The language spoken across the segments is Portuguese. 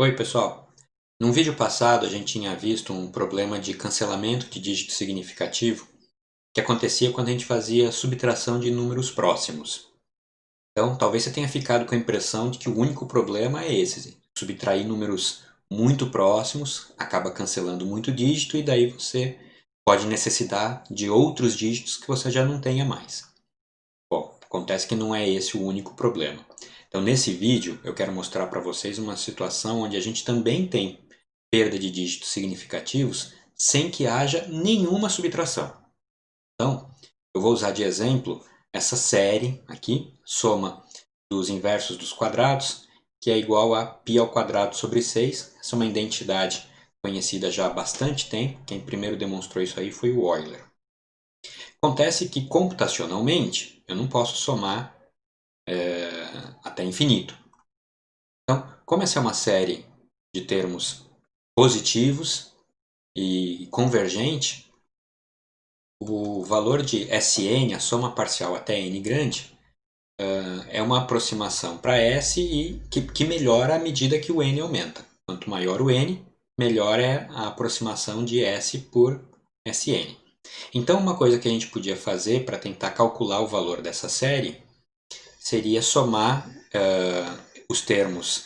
Oi, pessoal. Num vídeo passado, a gente tinha visto um problema de cancelamento de dígito significativo que acontecia quando a gente fazia subtração de números próximos. Então, talvez você tenha ficado com a impressão de que o único problema é esse: subtrair números muito próximos, acaba cancelando muito dígito e daí você pode necessitar de outros dígitos que você já não tenha mais. Bom, acontece que não é esse o único problema. Então, nesse vídeo, eu quero mostrar para vocês uma situação onde a gente também tem perda de dígitos significativos sem que haja nenhuma subtração. Então, eu vou usar de exemplo essa série aqui, soma dos inversos dos quadrados, que é igual a π ao quadrado sobre 6. Essa é uma identidade conhecida já há bastante tempo. Quem primeiro demonstrou isso aí foi o Euler. Acontece que, computacionalmente, eu não posso somar até infinito. Então, como essa é uma série de termos positivos e convergente, o valor de Sn, a soma parcial até n grande, é uma aproximação para S e que melhora à medida que o n aumenta. Quanto maior o n, melhor é a aproximação de S por Sn. Então, uma coisa que a gente podia fazer para tentar calcular o valor dessa série seria somar os termos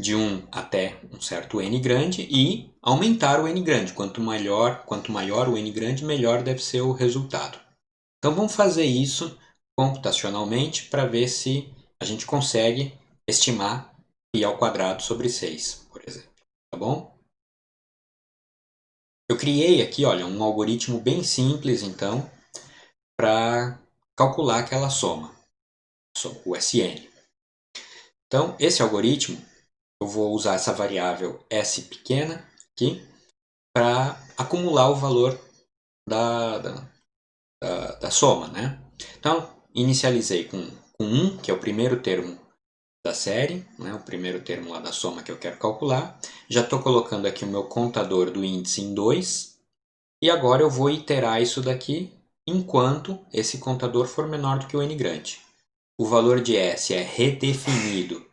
de 1 até um certo n grande e aumentar o n grande. Quanto maior o n grande, melhor deve ser o resultado. Então vamos fazer isso computacionalmente para ver se a gente consegue estimar π ao quadrado sobre 6, por exemplo. Tá bom? Eu criei aqui, olha, um algoritmo bem simples, então, para calcular aquela soma, o Sn. Então, esse algoritmo, eu vou usar essa variável s pequena aqui para acumular o valor da soma, né? Então, inicializei com 1, que é o primeiro termo da série, né? O primeiro termo lá da soma que eu quero calcular. Já estou colocando aqui o meu contador do índice em 2. E agora eu vou iterar isso daqui enquanto esse contador for menor do que o n grande. O valor de S é redefinido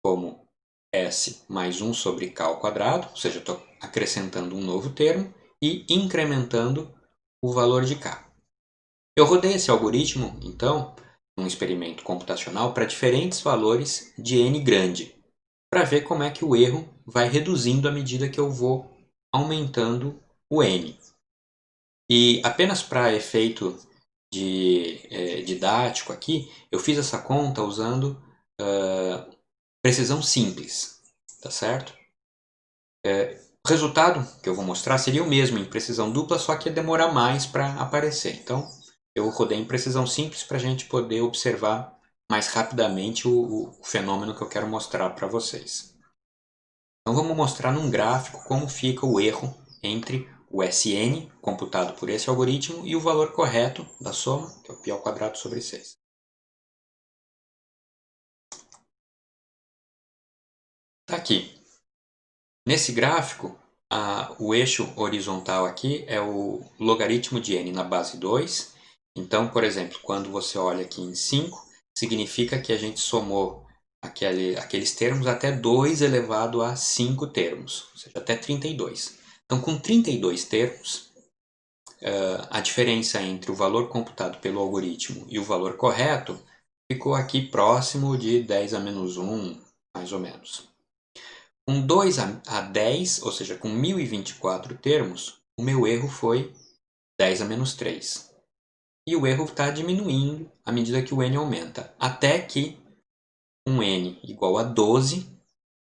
como S mais 1 sobre k ao quadrado, ou seja, estou acrescentando um novo termo e incrementando o valor de k. Eu rodei esse algoritmo, então, num experimento computacional para diferentes valores de n grande, para ver como é que o erro vai reduzindo à medida que eu vou aumentando o n. E apenas para efeito didático aqui, eu fiz essa conta usando precisão simples, tá certo? O resultado que eu vou mostrar seria o mesmo em precisão dupla, só que ia demorar mais para aparecer. Então, eu rodei em precisão simples para a gente poder observar mais rapidamente o fenômeno que eu quero mostrar para vocês. Então, vamos mostrar num gráfico como fica o erro entre o Sn, computado por esse algoritmo, e o valor correto da soma, que é o π ao quadrado sobre 6. Está aqui. Nesse gráfico, o eixo horizontal aqui é o logaritmo de n na base 2. Então, por exemplo, quando você olha aqui em 5, significa que a gente somou aqueles termos até 2 elevado a 5 termos, ou seja, até 32. Então, com 32 termos, a diferença entre o valor computado pelo algoritmo e o valor correto ficou aqui próximo de 10 a menos 1, mais ou menos. Com 2 a 10, ou seja, com 1024 termos, o meu erro foi 10 a menos 3. E o erro está diminuindo à medida que o n aumenta, até que um n igual a 12,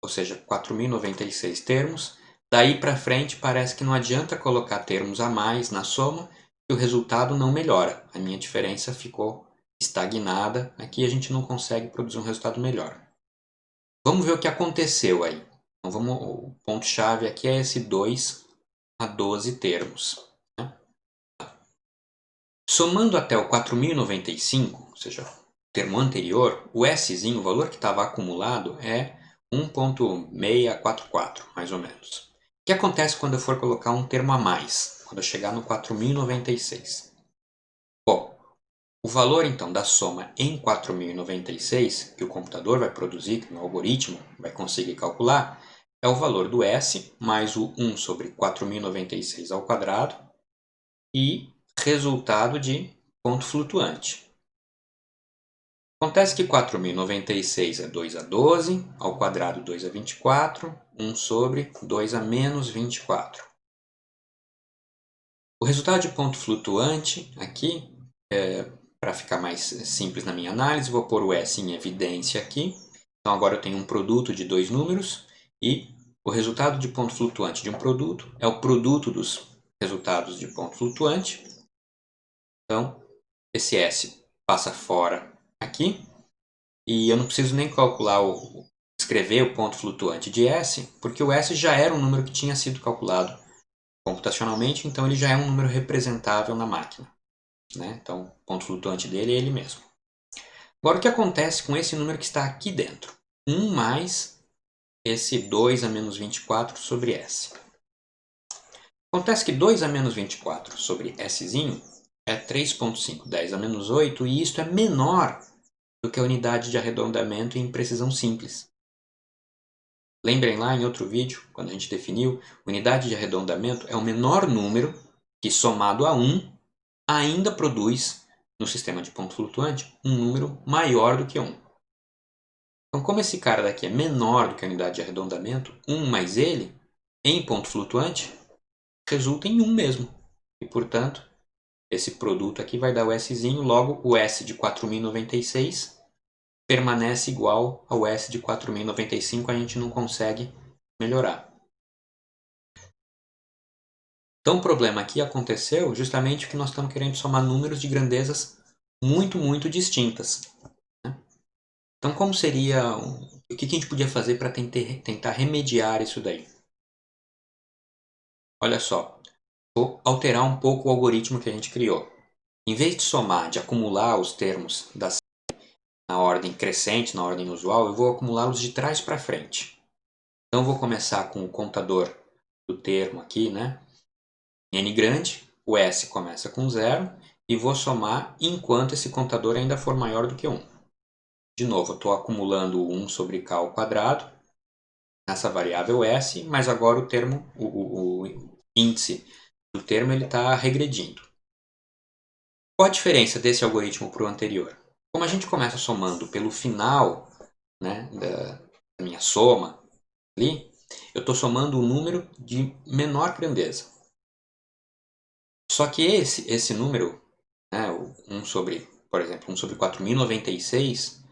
ou seja, 4.096 termos. Daí para frente parece que não adianta colocar termos a mais na soma, que o resultado não melhora. A minha diferença ficou estagnada, aqui a gente não consegue produzir um resultado melhor. Vamos ver o que aconteceu aí. Então, o ponto-chave aqui é esse 2 a 12 termos. Né? Somando até o 4.095, ou seja, o termo anterior, o Szinho, o valor que estava acumulado, é 1.644, mais ou menos. O que acontece quando eu for colocar um termo a mais, quando eu chegar no 4.096? Bom, o valor então da soma em 4.096, que o computador vai produzir, que o algoritmo vai conseguir calcular, é o valor do S mais o 1 sobre 4.096 ao quadrado e resultado de ponto flutuante. Acontece que 4.096 é 2 a 12, ao quadrado 2 a 24, 1 sobre 2 a menos 24. O resultado de ponto flutuante aqui, para ficar mais simples na minha análise, vou pôr o S em evidência aqui. Então agora eu tenho um produto de dois números e o resultado de ponto flutuante de um produto é o produto dos resultados de ponto flutuante. Então esse S passa fora aqui e eu não preciso nem calcular escrever o ponto flutuante de S, porque o S já era um número que tinha sido calculado computacionalmente, então ele já é um número representável na máquina, né? Então o ponto flutuante dele é ele mesmo. Agora o que acontece com esse número que está aqui dentro? 1 mais esse 2 a menos 24 sobre S. Acontece que 2 a menos 24 sobre Szinho é 3,5, 10 a menos 8, e isto é menor do que a unidade de arredondamento em precisão simples. Lembrem lá em outro vídeo, quando a gente definiu, unidade de arredondamento é o menor número que, somado a 1, ainda produz, no sistema de ponto flutuante, um número maior do que 1. Então, como esse cara daqui é menor do que a unidade de arredondamento, 1 mais ele, em ponto flutuante, resulta em 1 mesmo. E, portanto, esse produto aqui vai dar o Szinho, logo o S de 4.096 permanece igual ao S de 4.095, a gente não consegue melhorar. Então o problema aqui aconteceu justamente porque nós estamos querendo somar números de grandezas muito, muito distintas, né? Então como seria, o que a gente podia fazer para tentar remediar isso daí? Olha só, vou alterar um pouco o algoritmo que a gente criou. Em vez de somar, de acumular os termos na ordem crescente, na ordem usual, eu vou acumulá-los de trás para frente. Então eu vou começar com o contador do termo aqui, né? N grande, o S começa com 0 e vou somar enquanto esse contador ainda for maior do que 1. De novo, eu estou acumulando o 1 sobre k ao quadrado nessa variável S, mas agora o termo, o índice do termo está regredindo. Qual a diferença desse algoritmo para o anterior? Como a gente começa somando pelo final, né, da minha soma ali, eu estou somando um número de menor grandeza. Só que esse número, né, o 1 sobre, por exemplo, 1 sobre 4.096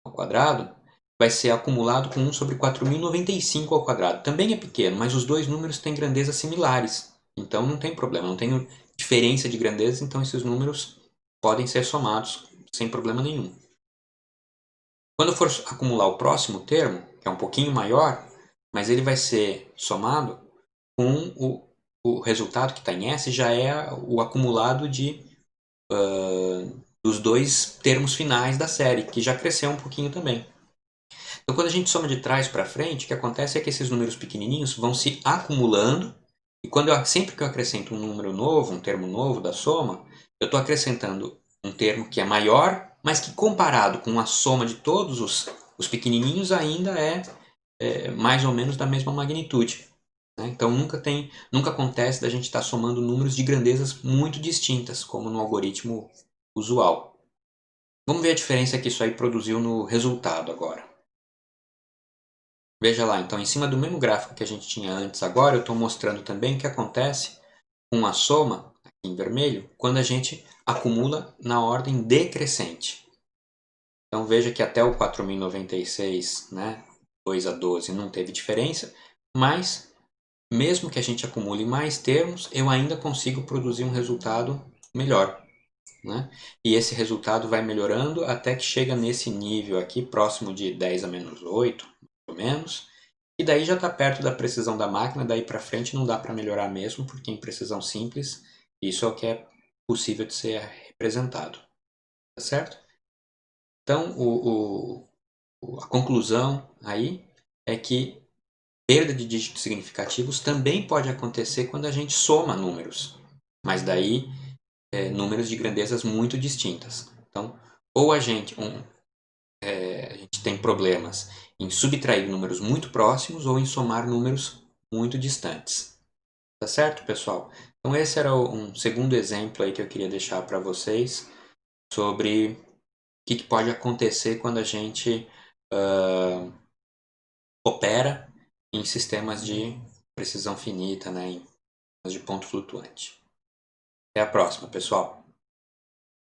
ao quadrado, vai ser acumulado com 1 sobre 4.095 ao quadrado. Também é pequeno, mas os dois números têm grandezas similares. Então não tem problema, não tem diferença de grandeza, então esses números podem ser somados sem problema nenhum. Quando eu for acumular o próximo termo, que é um pouquinho maior, mas ele vai ser somado com o resultado que está em S, já é o acumulado dos dois termos finais da série, que já cresceu um pouquinho também. Então, quando a gente soma de trás para frente, o que acontece é que esses números pequenininhos vão se acumulando, e sempre que eu acrescento um número novo, um termo novo da soma, eu estou acrescentando um termo que é maior, mas que comparado com a soma de todos os pequenininhos ainda é mais ou menos da mesma magnitude, né? Então nunca acontece da gente estar somando números de grandezas muito distintas, como no algoritmo usual. Vamos ver a diferença que isso aí produziu no resultado agora. Veja lá, então, em cima do mesmo gráfico que a gente tinha antes, agora eu estou mostrando também o que acontece com a soma, aqui em vermelho, quando a gente acumula na ordem decrescente. Então veja que até o 4.096, né, 2 a 12, não teve diferença, mas mesmo que a gente acumule mais termos, eu ainda consigo produzir um resultado melhor, né? E esse resultado vai melhorando até que chega nesse nível aqui, próximo de 10 a menos 8, mais ou menos. E daí já está perto da precisão da máquina, daí para frente não dá para melhorar mesmo, porque em precisão simples, isso é o que é possível de ser representado. Tá certo? Então, a conclusão aí é que perda de dígitos significativos também pode acontecer quando a gente soma números, mas daí números de grandezas muito distintas. Então, ou a gente tem problemas em subtrair números muito próximos ou em somar números muito distantes. Tá certo, pessoal? Então esse era um segundo exemplo aí que eu queria deixar para vocês sobre o que pode acontecer quando a gente opera em sistemas de precisão finita, né, em sistemas de ponto flutuante. Até a próxima, pessoal!